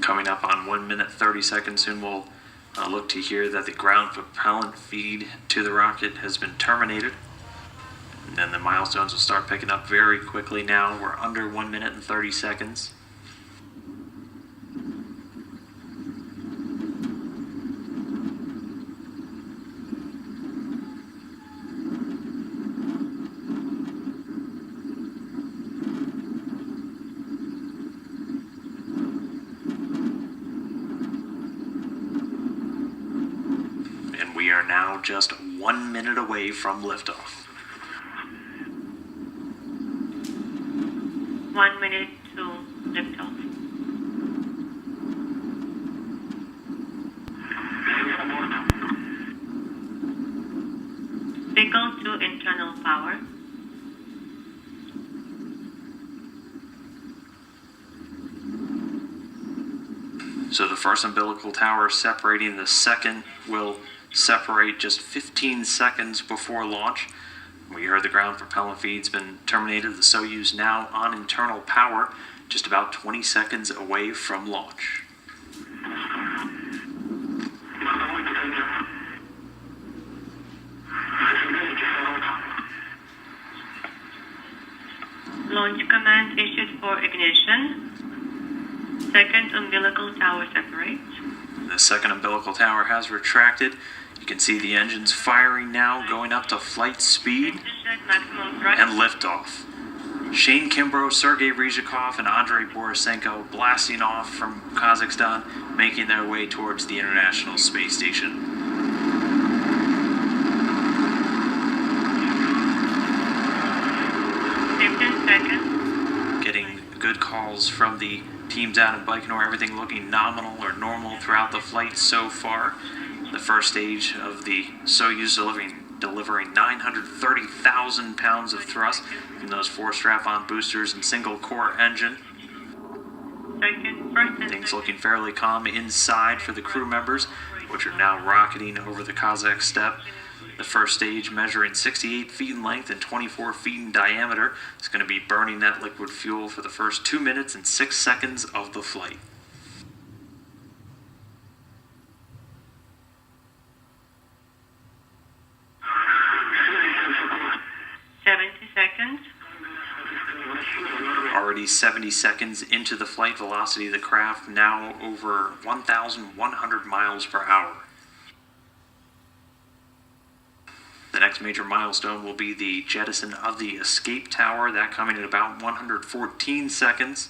Coming up on 1 minute 30 seconds, soon we'll look to hear that the ground propellant feed to the rocket has been terminated. And then the milestones will start picking up very quickly now. We're under 1 minute and 30 seconds. We are now just 1 minute away from liftoff. 1 minute to liftoff. Signal to internal power. So the first umbilical tower separating the second will separate just 15 seconds before launch. We heard the ground propellant feed's been terminated. The Soyuz now on internal power, just about 20 seconds away from launch. Launch command issued for ignition. Second umbilical tower separates. The second umbilical tower has retracted. You can see the engines firing now, going up to flight speed and liftoff. Shane Kimbrough, Sergey Ryzhikov, and Andrei Borisenko blasting off from Kazakhstan, making their way towards the International Space Station. Getting good calls from the teams out in Baikonur, everything looking nominal or normal throughout the flight so far. The first stage of the Soyuz delivering 930,000 pounds of thrust from those 4 strap-on boosters and single-core engine. Things looking fairly calm inside for the crew members, which are now rocketing over the Kazakh steppe. The first stage, measuring 68 feet in length and 24 feet in diameter, is going to be burning that liquid fuel for the first 2 minutes and 6 seconds of the flight. Already 70 seconds into the flight velocity of the craft, now over 1,100 miles per hour. The next major milestone will be the jettison of the escape tower, that coming at about 114 seconds.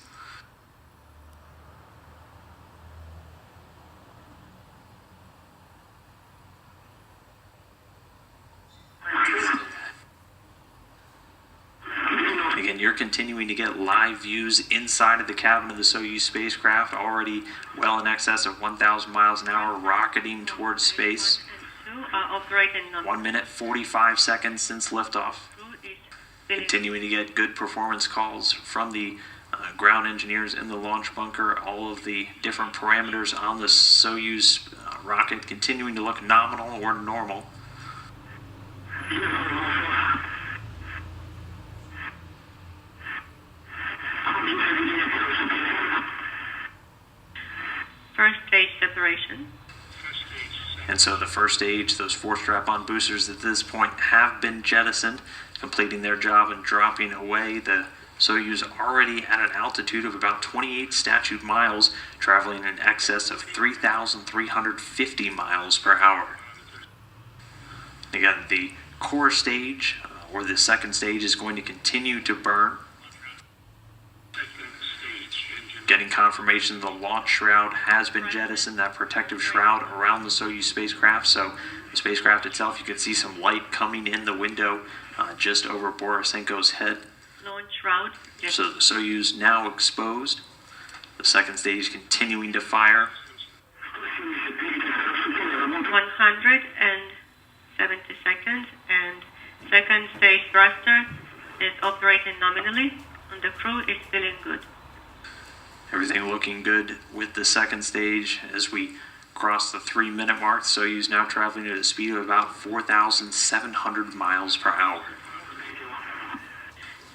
Again, you're continuing to get live views inside of the cabin of the Soyuz spacecraft, already well in excess of 1,000 miles an hour, rocketing towards space. 1 minute 45 seconds since liftoff. Continuing to get good performance calls from the ground engineers in the launch bunker. All of the different parameters on the Soyuz rocket continuing to look nominal or normal. First stage separation. And so the first stage, those 4 strap-on boosters at this point have been jettisoned, completing their job and dropping away. The Soyuz already at an altitude of about 28 statute miles, traveling in excess of 3,350 miles per hour. Again, the core stage, or the second stage, is going to continue to burn. Getting confirmation the launch shroud has been jettisoned, that protective shroud around the Soyuz spacecraft. So the spacecraft itself, you can see some light coming in the window just over Borisenko's head. Launch shroud. Yes. So the Soyuz now exposed. The second stage continuing to fire. 170 seconds, and second stage thruster is operating nominally, and the crew is feeling good. Everything looking good with the second stage as we cross the 3-minute mark. Soyuz now traveling at a speed of about 4,700 miles per hour.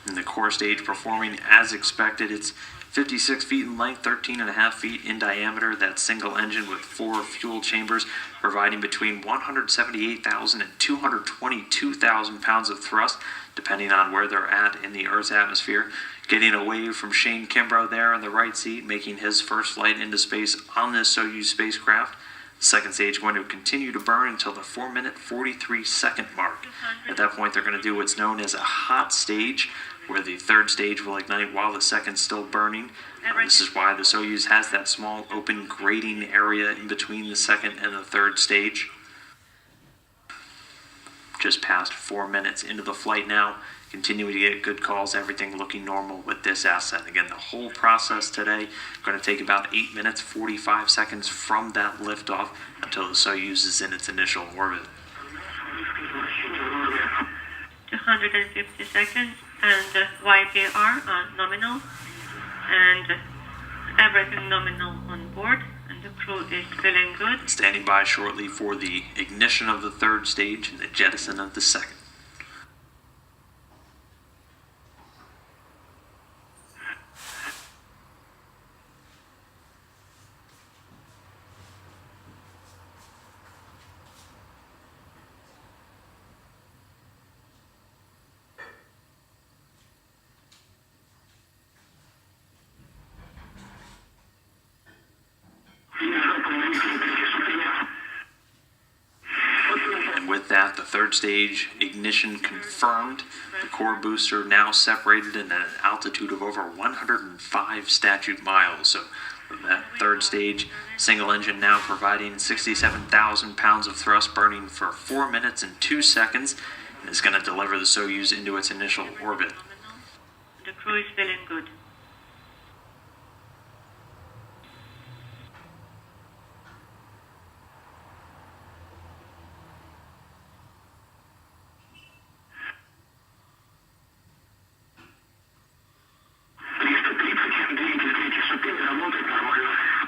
And the core stage performing as expected. It's 56 feet in length, 13.5 feet in diameter. That single engine with 4 fuel chambers, providing between 178,000 and 222,000 pounds of thrust, depending on where they're at in the Earth's atmosphere. Getting away from Shane Kimbrough there in the right seat, making his first flight into space on this Soyuz spacecraft. The second stage going to continue to burn until the 4-minute 43-second mark. At that point, they're going to do what's known as a hot stage, where the third stage will ignite while the second's still burning. This is why the Soyuz has that small open grating area in between the second and the third stage. Just past 4 minutes into the flight now, continuing to get good calls, everything looking normal with this ascent. Again, the whole process today going to take about 8 minutes, 45 seconds from that liftoff until the Soyuz is in its initial orbit. 250 seconds and YPR nominal and everything nominal on board, and the crew is feeling good. Standing by shortly for the ignition of the third stage and the jettison of the second. With that, the third stage ignition confirmed. The core booster now separated at an altitude of over 105 statute miles. So that third stage single engine now providing 67,000 pounds of thrust, burning for 4 minutes and 2 seconds, and is going to deliver the Soyuz into its initial orbit. The crew is feeling good.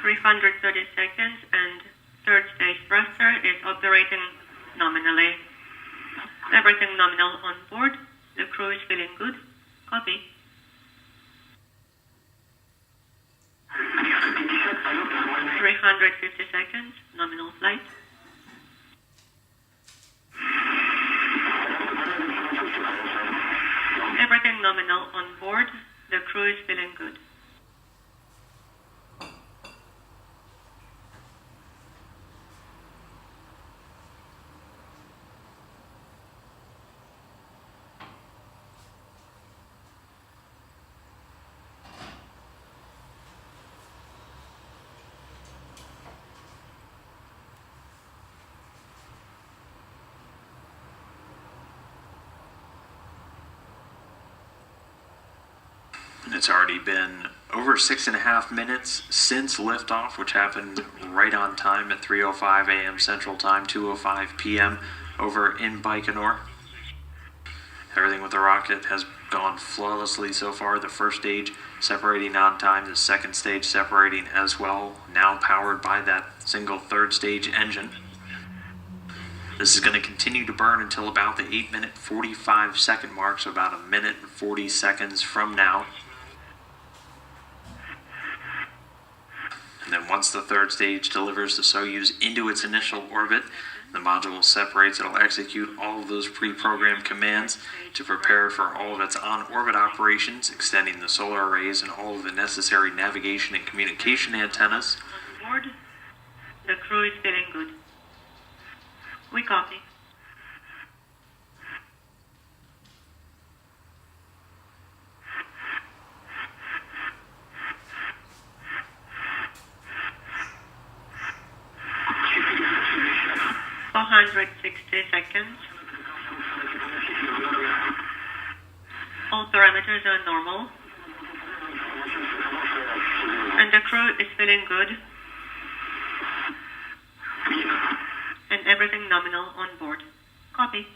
.330 seconds and third stage thruster is operating nominally. Everything nominal on board. The crew is feeling good. Copy. .350 seconds, nominal flight. Everything nominal on board. The crew is feeling good. It's already been over 6.5 minutes since liftoff, which happened right on time at 3:05 a.m. Central Time, 2:05 p.m. over in Baikonur. Everything with the rocket has gone flawlessly so far. The first stage separating on time, the second stage separating as well, now powered by that single third stage engine. This is going to continue to burn until about the 8-minute 45-second mark, so about 1 minute and 40 seconds from now. And then once the third stage delivers the Soyuz into its initial orbit, the module separates. It'll execute all of those pre-programmed commands to prepare for all of its on-orbit operations, extending the solar arrays and all of the necessary navigation and communication antennas. On board, the crew is feeling good. We copy. .460 seconds. All parameters are normal. And the crew is feeling good. And everything nominal on board. Copy.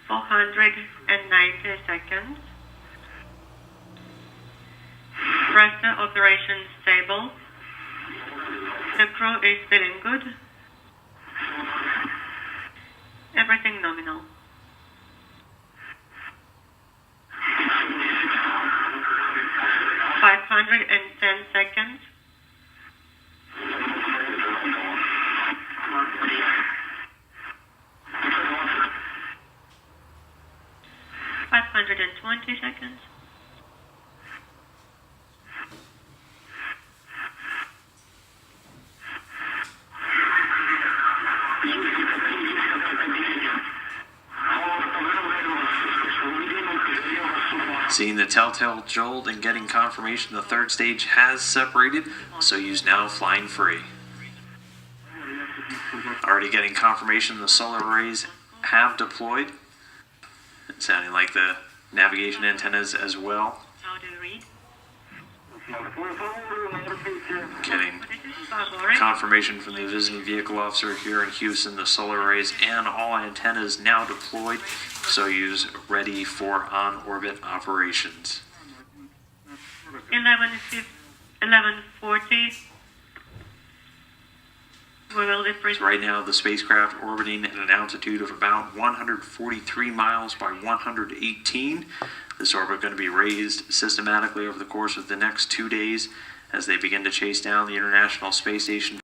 .490 seconds. Thruster operation stable. The crew is feeling good. Everything nominal. 510 seconds. 520 seconds. 5. Seeing the telltale jolt and getting confirmation the third stage has separated, Soyuz now flying free. Already getting confirmation the solar arrays have deployed. It's sounding like the navigation antennas as well. How do you read? Getting confirmation from the visiting vehicle officer here in Houston, the solar arrays and all antennas now deployed. Soyuz ready for on-orbit operations. 11:40. We will be So right now, the spacecraft orbiting at an altitude of about 143 miles by 118. This orbit going to be raised systematically over the course of the next 2 days as they begin to chase down the International Space Station